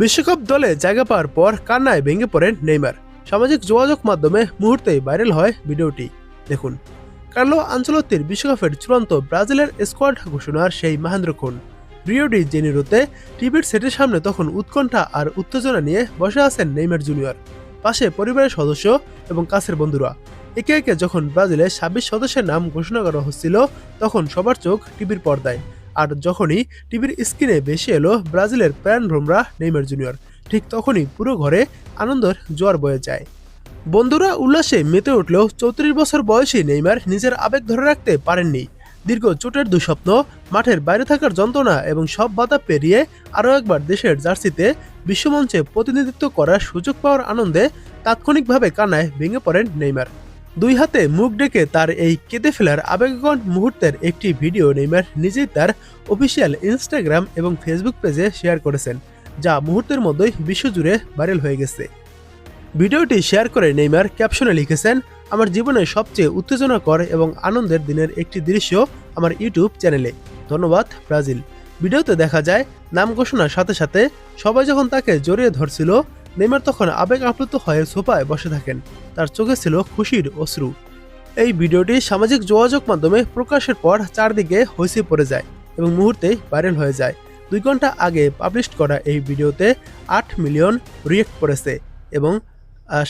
বিশ্বকাপ দলে জায়গা পাওয়ার পর কান্নায় ভেঙে পড়েন নেইমার। সামাজিক যোগাযোগ মাধ্যমে মুহূর্তেই ভাইরাল হয় ভিডিওটি। দেখুন, কার্লো আনচেলত্তির বিশ্বকাপের চূড়ান্ত ব্রাজিলের স্কোয়াড ঘোষণার সেই মাহেন্দ্রক্ষণ। রিও ডি জেনিরোতে টিভির সেটের সামনে তখন উৎকণ্ঠা আর উত্তেজনা নিয়ে বসে আছেন নেইমার জুনিয়র। পাশে পরিবারের সদস্য এবং কাছের বন্ধুরা। একে একে যখন ব্রাজিলের ২৬ সদস্যের নাম ঘোষণা করা হচ্ছিল, তখন সবার চোখ টিভির পর্দায়। আর যখনই টিভির স্ক্রিনে ভেসে এলো ব্রাজিলের প্রাণভ্রমরা নেইমার জুনিয়র, ঠিক তখনই পুরো ঘরে আনন্দের জোয়ার বয়ে যায়। বন্ধুরা উল্লাসে মেতে উঠলেও ৩৪ বছর বয়সী নেইমার নিজের আবেগ ধরে রাখতে পারেননি। দীর্ঘ চোটের দুঃস্বপ্ন, মাঠের বাইরে থাকার যন্ত্রণা এবং সব বাধা পেরিয়ে আরও একবার দেশের জার্সিতে বিশ্বমঞ্চে প্রতিনিধিত্ব করার সুযোগ পাওয়ার আনন্দে তাৎক্ষণিকভাবে কান্নায় ভেঙে পড়েন নেইমার। দুই হাতে মুখ ডেকে তার এই কেঁদে ফেলার আবেগঘন মুহূর্তের একটি ভিডিও নেইমার নিজেই তার অফিসিয়াল ইনস্টাগ্রাম এবং ফেসবুক পেজে শেয়ার করেছেন, যা মুহূর্তের মধ্যেই বিশ্বজুড়ে ভাইরাল হয়ে গেছে। ভিডিওটি শেয়ার করে নেইমার ক্যাপশনে লিখেছেন, আমার জীবনের সবচেয়ে উত্তেজনাকর এবং আনন্দের দিনের একটি দৃশ্য আমার ইউটিউব চ্যানেলে। ধন্যবাদ ব্রাজিল। ভিডিওতে দেখা যায় নাম ঘোষণার সাথে সাথে সবাই যখন তাকে জড়িয়ে ধরছিল, নেইমার তখন আবেগ আপ্লুত হয়ে সোফায় বসে থাকেন। তার চোখে ছিল খুশির অশ্রু। এই ভিডিওটি সামাজিক যোগাযোগ মাধ্যমে প্রকাশের পর চারদিকে হইচই পড়ে যায় এবং মুহূর্তেই ভাইরাল হয়ে যায়। 2 ঘন্টা আগে পাবলিশ করা এই ভিডিওতে 8 মিলিয়ন রিয়েক্ট করেছে এবং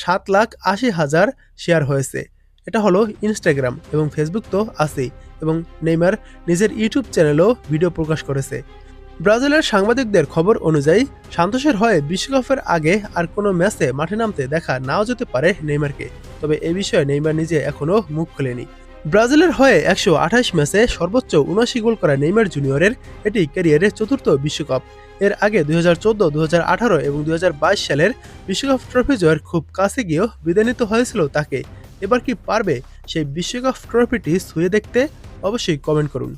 7,80,000 শেয়ার হয়েছে। এটা হলো ইনস্টাগ্রাম এবং ফেসবুক তো আছেই, এবং নেইমার নিজের ইউটিউব চ্যানেলেও ভিডিও প্রকাশ করেছে। ব্রাজিলের সাংবাদিকদের খবর অনুযায়ী সান্তোসের হয়ে বিশ্বকাপের আগে আর কোনো ম্যাচে মাঠে নামতে দেখা নাও যেতে পারে নেইমারকে, তবে এ বিষয়ে নেইমার নিজে এখনও মুখ খোলেনি। ব্রাজিলের হয়ে 128 ম্যাচে সর্বোচ্চ 79 গোল করা নেইমার জুনিয়রের এটি ক্যারিয়ারের চতুর্থ বিশ্বকাপ। এর আগে 2014, 2018 এবং 2022 সালের বিশ্বকাপ ট্রফি জয়ের খুব কাছে গিয়েও বিদায় নিতে হয়েছিল তাকে। এবার কি পারবে সেই বিশ্বকাপ ট্রফিটি ছুঁয়ে দেখতে? অবশ্যই কমেন্ট করুন।